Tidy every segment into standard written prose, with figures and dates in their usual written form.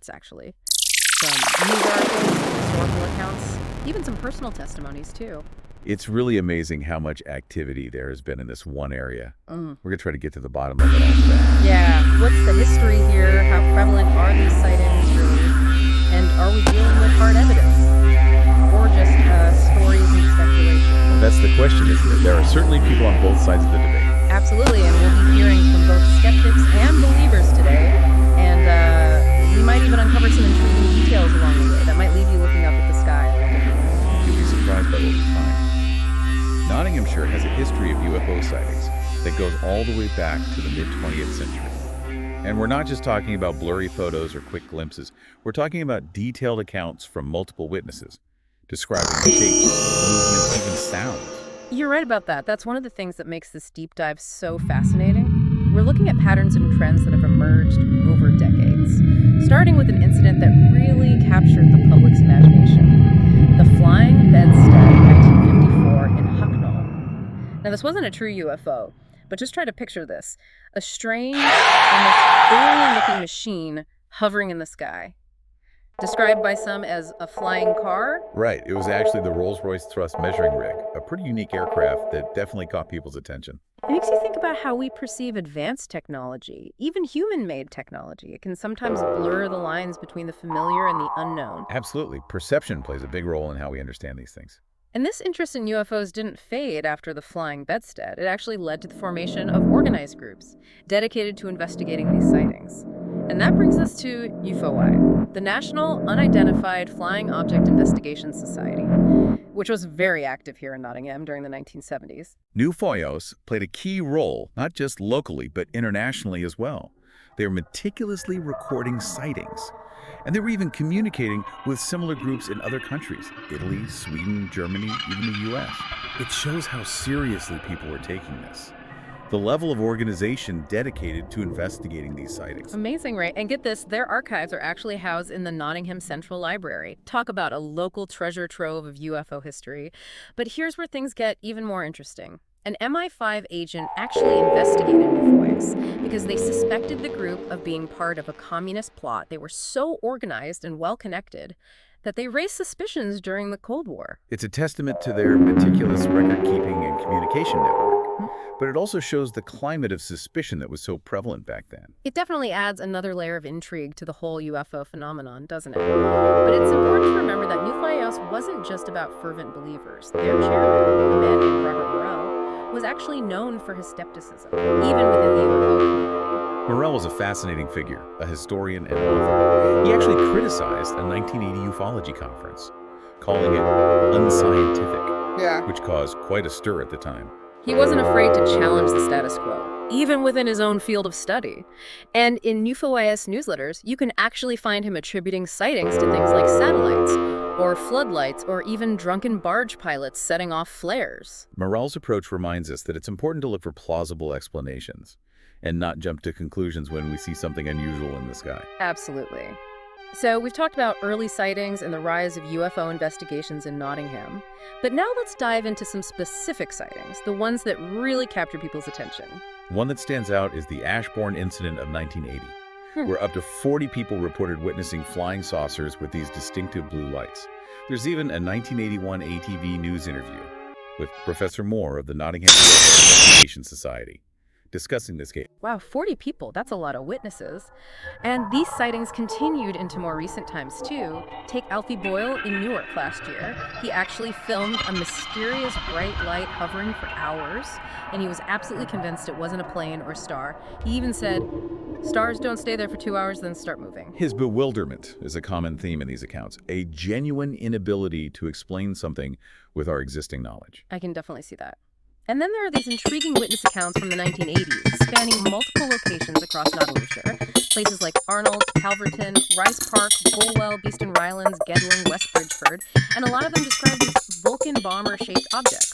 reports, actually. Some news articles, historical accounts, even some personal testimonies, too. It's really amazing how much activity there has been in this one area. We're going to try to get to the bottom of it all. Yeah, what's the history here? How prevalent are these sightings, really? And are we dealing with hard evidence? Or just stories and speculation? Well, that's the question, isn't it? There are certainly people on both sides of the debate. Absolutely, and we'll be hearing from both skeptics and believers today. And we might even uncover some intriguing details along the way that might leave you looking up at the sky. You'll be surprised by what we find. Nottinghamshire has a history of UFO sightings that goes all the way back to the mid-20th century. And we're not just talking about blurry photos or quick glimpses. We're talking about detailed accounts from multiple witnesses, describing shapes, movements, even sounds. You're right about that. That's one of the things that makes this deep dive so fascinating. We're looking at patterns and trends that have emerged over decades, starting with an incident that really captured the public's imagination. The flying bedstead in 1954 in Hucknall. Now, this wasn't a true UFO, but just try to picture this. A strange, almost alien-looking machine hovering in the sky. Described by some as a flying car? Right. It was actually the Rolls-Royce thrust measuring rig, a pretty unique aircraft that definitely caught people's attention. It makes you think about how we perceive advanced technology, even human-made technology. It can sometimes blur the lines between the familiar and the unknown. Absolutely. Perception plays a big role in how we understand these things. And this interest in UFOs didn't fade after the flying bedstead. It actually led to the formation of organized groups dedicated to investigating these sightings. And that brings us to UFOI, the National Unidentified Flying Object Investigation Society, which was very active here in Nottingham during the 1970s. UFOs played a key role, not just locally, but internationally as well. They were meticulously recording sightings. And they were even communicating with similar groups in other countries, Italy, Sweden, Germany, even the US. It shows how seriously people were taking this. The level of organization dedicated to investigating these sightings. Amazing, right? And get this, their archives are actually housed in the Nottingham Central Library. Talk about a local treasure trove of UFO history. But here's where things get even more interesting. An MI5 agent actually investigated UFOs because they suspected the group of being part of a communist plot. They were so organized and well-connected that they raised suspicions during the Cold War. It's a testament to their meticulous record-keeping and communication network. But it also shows the climate of suspicion that was so prevalent back then. It definitely adds another layer of intrigue to the whole UFO phenomenon, doesn't it? But it's important to remember that UFOs wasn't just about fervent believers. Their chairman, a man named Robert Morell, was actually known for his skepticism, even within the UFO community. Morell was a fascinating figure, a historian and author. He actually criticized a 1980 ufology conference, calling it unscientific, which caused quite a stir at the time. He wasn't afraid to challenge the status quo, even within his own field of study. And in UFOIS newsletters, you can actually find him attributing sightings to things like satellites, or floodlights, or even drunken barge pilots setting off flares. Morell's approach reminds us that it's important to look for plausible explanations and not jump to conclusions when we see something unusual in the sky. Absolutely. So we've talked about early sightings and the rise of UFO investigations in Nottingham. But now let's dive into some specific sightings, the ones that really capture people's attention. One that stands out is the Ashbourne incident of 1980, where up to 40 people reported witnessing flying saucers with these distinctive blue lights. There's even a 1981 ATV news interview with Professor Moore of the Nottinghamshire Investigation Society discussing this case. Wow, 40 people, that's a lot of witnesses. And these sightings continued into more recent times too. Take Alfie Boyle in Newark last year. He actually filmed a mysterious bright light hovering for hours, and he was absolutely convinced it wasn't a plane or star. He even said, stars don't stay there for 2 hours, then start moving. His bewilderment is a common theme in these accounts, a genuine inability to explain something with our existing knowledge. I can definitely see that. And then there are these intriguing witness accounts from the 1980s, spanning multiple locations across Nottinghamshire. Places like Arnold, Calverton, Rice Park, Bulwell, Beeston Rylands, Gedling, West Bridgeford, and a lot of them describe these Vulcan bomber-shaped objects.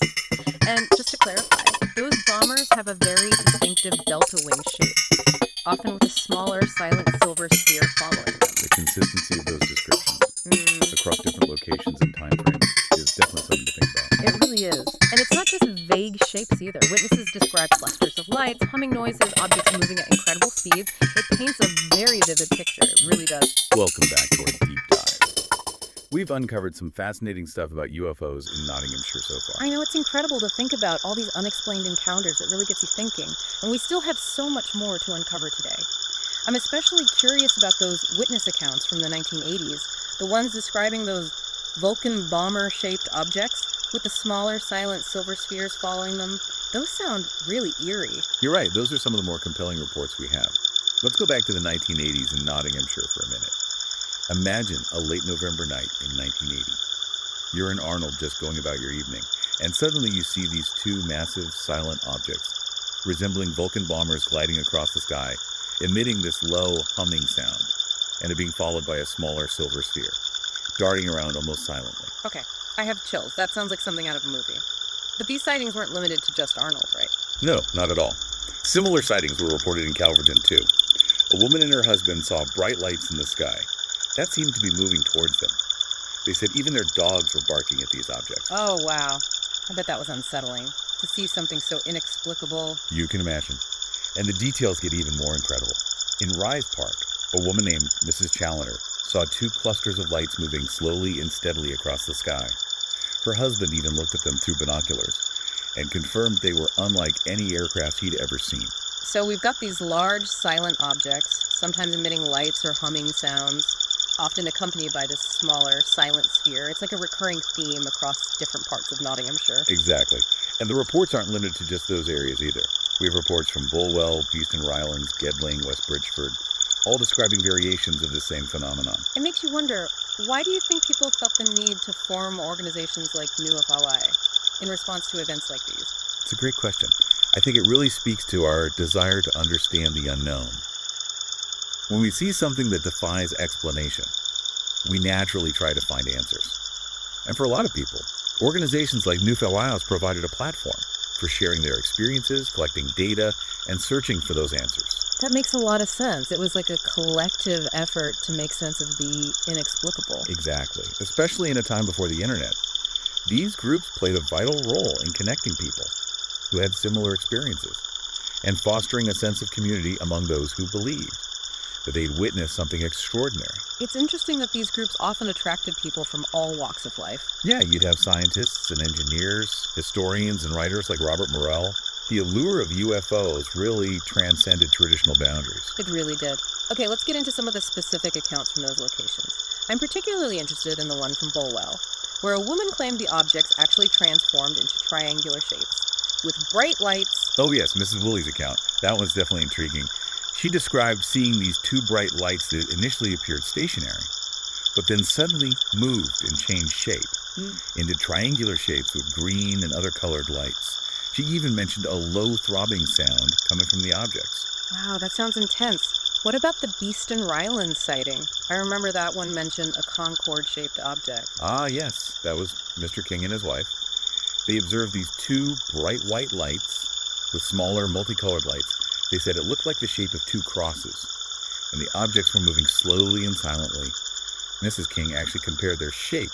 And just to clarify, those bombers have a very distinctive delta wing shape, often with a smaller, silent silver sphere following them. The consistency of those descriptions across different locations and time frames is definitely something to think about. It really is. And it's not just vague shapes either. Witnesses describe clusters of lights, humming noises, objects moving at incredible speeds. It paints a very vivid picture. It really does. Welcome back to our deep dive. We've uncovered some fascinating stuff about UFOs in Nottinghamshire so far. I know, it's incredible to think about all these unexplained encounters. It really gets you thinking. And we still have so much more to uncover today. I'm especially curious about those witness accounts from the 1980s, the ones describing those Vulcan bomber-shaped objects with the smaller, silent silver spheres following them. Those sound really eerie. You're right, those are some of the more compelling reports we have. Let's go back to the 1980s in Nottinghamshire for a minute. Imagine a late November night in 1980. You're in Arnold just going about your evening, and suddenly you see these two massive, silent objects, resembling Vulcan bombers gliding across the sky, emitting this low, humming sound, and it being followed by a smaller silver sphere, darting around almost silently. Okay, I have chills. That sounds like something out of a movie. But these sightings weren't limited to just Arnold, right? No, not at all. Similar sightings were reported in Calverton, too. A woman and her husband saw bright lights in the sky. That seemed to be moving towards them. They said even their dogs were barking at these objects. Oh, wow. I bet that was unsettling, to see something so inexplicable. You can imagine. And the details get even more incredible. In Rise Park, a woman named Mrs. Challoner saw two clusters of lights moving slowly and steadily across the sky. Her husband even looked at them through binoculars and confirmed they were unlike any aircraft he'd ever seen. So we've got these large, silent objects, sometimes emitting lights or humming sounds, often accompanied by this smaller, silent sphere. It's like a recurring theme across different parts of Nottinghamshire. Exactly. And the reports aren't limited to just those areas either. We have reports from Bulwell, Beeston Rylands, Gedling, West Bridgeford, all describing variations of the same phenomenon. It makes you wonder, why do you think people felt the need to form organizations like UFOI in response to events like these? It's a great question. I think it really speaks to our desire to understand the unknown. When we see something that defies explanation, we naturally try to find answers. And for a lot of people, organizations like UFOI provided a platform for sharing their experiences, collecting data, and searching for those answers. That makes a lot of sense. It was like a collective effort to make sense of the inexplicable. Exactly. Especially in a time before the internet. These groups played a vital role in connecting people who had similar experiences and fostering a sense of community among those who believed that they'd witnessed something extraordinary. It's interesting that these groups often attracted people from all walks of life. Yeah, you'd have scientists and engineers, historians and writers like Robert Morell. The allure of UFOs really transcended traditional boundaries. It really did. Okay, let's get into some of the specific accounts from those locations. I'm particularly interested in the one from Bulwell, where a woman claimed the objects actually transformed into triangular shapes, with bright lights. Oh yes, Mrs. Woolley's account. That one's definitely intriguing. She described seeing these two bright lights that initially appeared stationary, but then suddenly moved and changed shape into triangular shapes with green and other colored lights. She even mentioned a low throbbing sound coming from the objects. Wow, that sounds intense. What about the Beeston Rylands sighting? I remember that one mentioned a Concorde-shaped object. Ah, yes, that was Mr. King and his wife. They observed these two bright white lights with smaller multicolored lights. They said it looked like the shape of two crosses, and the objects were moving slowly and silently. Mrs. King actually compared their shape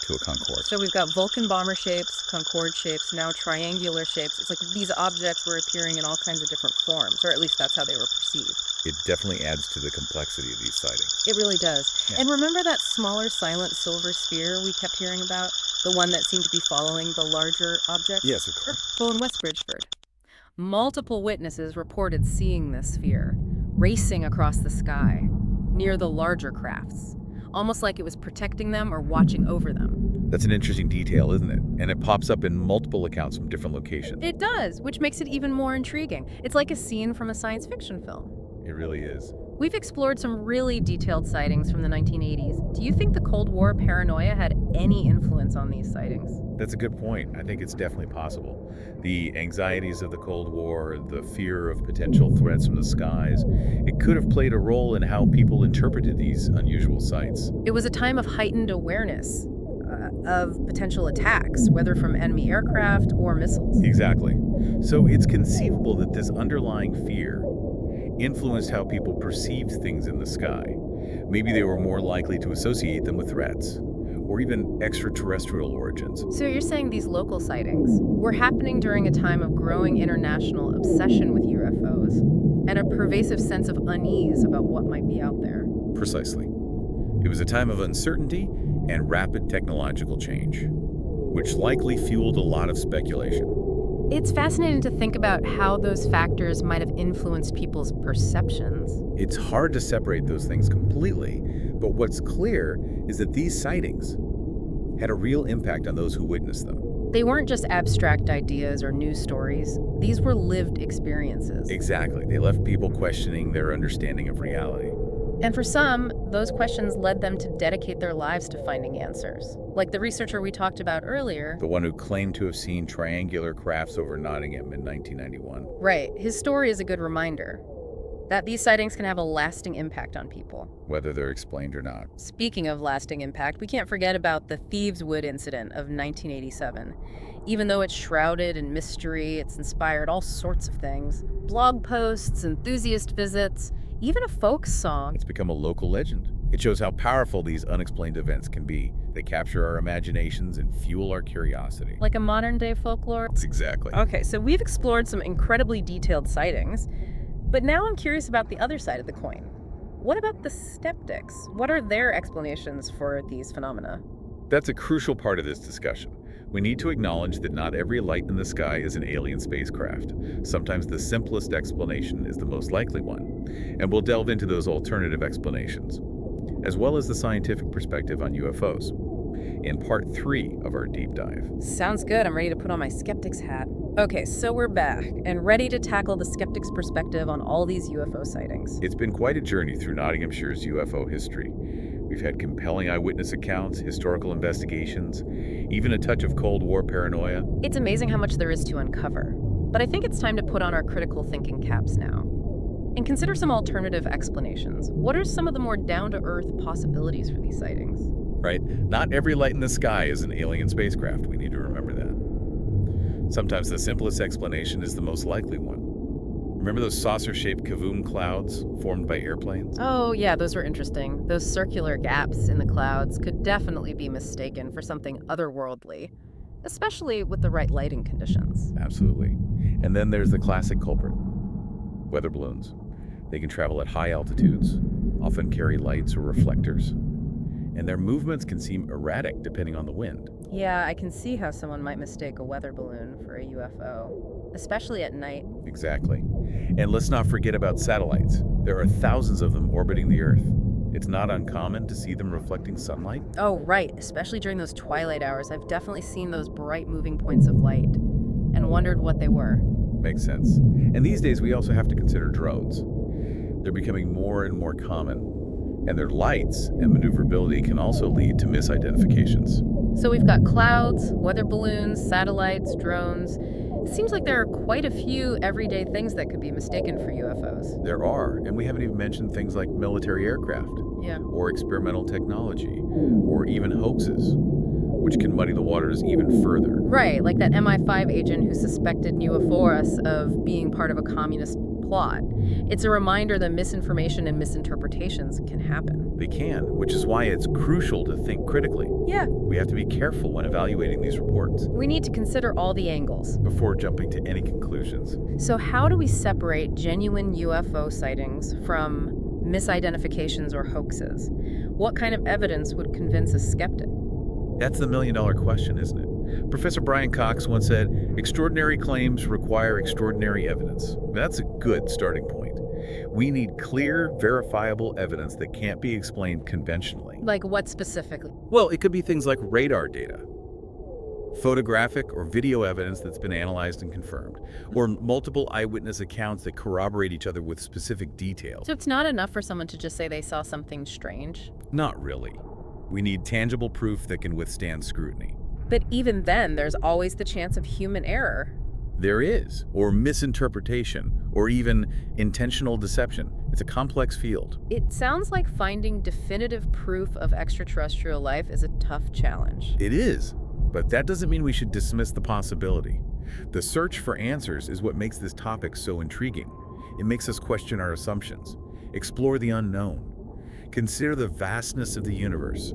to a Concorde. So we've got Vulcan bomber shapes, Concorde shapes, now triangular shapes. It's like these objects were appearing in all kinds of different forms, or at least that's how they were perceived. It definitely adds to the complexity of these sightings. It really does. Yeah. And remember that smaller silent silver sphere we kept hearing about? The one that seemed to be following the larger object? Yes, of course. Well, in West Bridgeford, multiple witnesses reported seeing this sphere racing across the sky near the larger crafts, almost like it was protecting them or watching over them. That's an interesting detail, isn't it? And it pops up in multiple accounts from different locations. It does, which makes it even more intriguing. It's like a scene from a science fiction film. It really is. We've explored some really detailed sightings from the 1980s. Do you think the Cold War paranoia had any influence on these sightings? That's a good point. I think it's definitely possible. The anxieties of the Cold War, the fear of potential threats from the skies, it could have played a role in how people interpreted these unusual sights. It was a time of heightened awareness of potential attacks, whether from enemy aircraft or missiles. Exactly. So it's conceivable that this underlying fear influenced how people perceived things in the sky. Maybe they were more likely to associate them with threats, or even extraterrestrial origins. So you're saying these local sightings were happening during a time of growing international obsession with UFOs and a pervasive sense of unease about what might be out there? Precisely. It was a time of uncertainty and rapid technological change, which likely fueled a lot of speculation. It's fascinating to think about how those factors might have influenced people's perceptions. It's hard to separate those things completely, but what's clear is that these sightings had a real impact on those who witnessed them. They weren't just abstract ideas or news stories. These were lived experiences. Exactly. They left people questioning their understanding of reality. And for some, those questions led them to dedicate their lives to finding answers. Like the researcher we talked about earlier. The one who claimed to have seen triangular crafts over Nottingham in 1991. Right. His story is a good reminder that these sightings can have a lasting impact on people, whether they're explained or not. Speaking of lasting impact, we can't forget about the Thieves' Wood incident of 1987. Even though it's shrouded in mystery, it's inspired all sorts of things. Blog posts, enthusiast visits, even a folk song. It's become a local legend. It shows how powerful these unexplained events can be. They capture our imaginations and fuel our curiosity. Like a modern-day folklore? Exactly. Okay, so we've explored some incredibly detailed sightings, but now I'm curious about the other side of the coin. What about the skeptics? What are their explanations for these phenomena? That's a crucial part of this discussion. We need to acknowledge that not every light in the sky is an alien spacecraft. Sometimes the simplest explanation is the most likely one. And we'll delve into those alternative explanations, as well as the scientific perspective on UFOs, in part 3 of our deep dive. Sounds good. I'm ready to put on my skeptic's hat. Okay, so we're back and ready to tackle the skeptic's perspective on all these UFO sightings. It's been quite a journey through Nottinghamshire's UFO history. We've had compelling eyewitness accounts, historical investigations, even a touch of Cold War paranoia. It's amazing how much there is to uncover. But I think it's time to put on our critical thinking caps now and consider some alternative explanations. What are some of the more down-to-earth possibilities for these sightings? Right? Not every light in the sky is an alien spacecraft. We need to remember that. Sometimes the simplest explanation is the most likely one. Remember those saucer-shaped cavum clouds formed by airplanes? Oh, yeah, those were interesting. Those circular gaps in the clouds could definitely be mistaken for something otherworldly, especially with the right lighting conditions. Absolutely. And then there's the classic culprit, weather balloons. They can travel at high altitudes, often carry lights or reflectors, and their movements can seem erratic depending on the wind. Yeah, I can see how someone might mistake a weather balloon for a UFO, especially at night. Exactly. And let's not forget about satellites. There are thousands of them orbiting the Earth. It's not uncommon to see them reflecting sunlight. Oh, right, especially during those twilight hours. I've definitely seen those bright moving points of light and wondered what they were. Makes sense. And these days we also have to consider drones. They're becoming more and more common, and their lights and maneuverability can also lead to misidentifications. So we've got clouds, weather balloons, satellites, drones. It seems like there are quite a few everyday things that could be mistaken for UFOs. There are, and we haven't even mentioned things like military aircraft, Yeah. or experimental technology, or even hoaxes, which can muddy the waters even further. Right, like that MI5 agent who suspected UFOs of being part of a communist plot. It's a reminder that misinformation and misinterpretations can happen. They can, which is why it's crucial to think critically. Yeah. We have to be careful when evaluating these reports We need to consider all the angles. before jumping to any conclusions. So how do we separate genuine UFO sightings from misidentifications or hoaxes? What kind of evidence would convince a skeptic? That's the million-dollar question, isn't it? Professor Brian Cox once said, "Extraordinary claims require extraordinary evidence." That's a good starting point. We need clear, verifiable evidence that can't be explained conventionally. Like what specifically? Well, it could be things like radar data, photographic or video evidence that's been analyzed and confirmed, or multiple eyewitness accounts that corroborate each other with specific details. So it's not enough for someone to just say they saw something strange? Not really. We need tangible proof that can withstand scrutiny. But even then, there's always the chance of human error. There is, or misinterpretation, or even intentional deception. It's a complex field. It sounds like finding definitive proof of extraterrestrial life is a tough challenge. It is, but that doesn't mean we should dismiss the possibility. The search for answers is what makes this topic so intriguing. It makes us question our assumptions, explore the unknown, consider the vastness of the universe,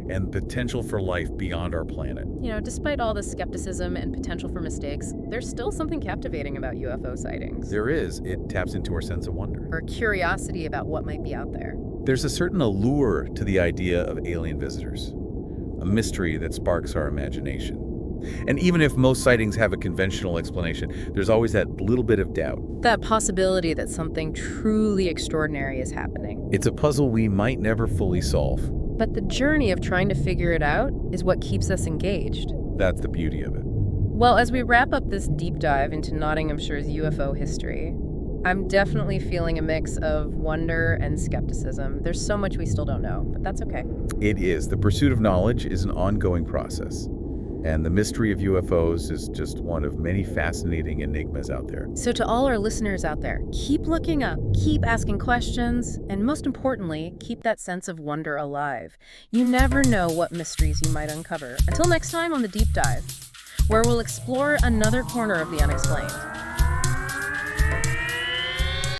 and potential for life beyond our planet. You know, despite all the skepticism and potential for mistakes, there's still something captivating about UFO sightings. There is. It taps into our sense of wonder. Or curiosity about what might be out there. There's a certain allure to the idea of alien visitors, a mystery that sparks our imagination. And even if most sightings have a conventional explanation, there's always that little bit of doubt. That possibility that something truly extraordinary is happening. It's a puzzle we might never fully solve. But the journey of trying to figure it out is what keeps us engaged. That's the beauty of it. Well, as we wrap up this deep dive into Nottinghamshire's UFO history, I'm definitely feeling a mix of wonder and skepticism. There's so much we still don't know, but that's okay. It is. The pursuit of knowledge is an ongoing process. And the mystery of UFOs is just one of many fascinating enigmas out there. So to all our listeners out there, keep looking up, keep asking questions, and most importantly, keep that sense of wonder alive. You never know what mysteries you might uncover. Until next time on The Deep Dive, where we'll explore another corner of the unexplained.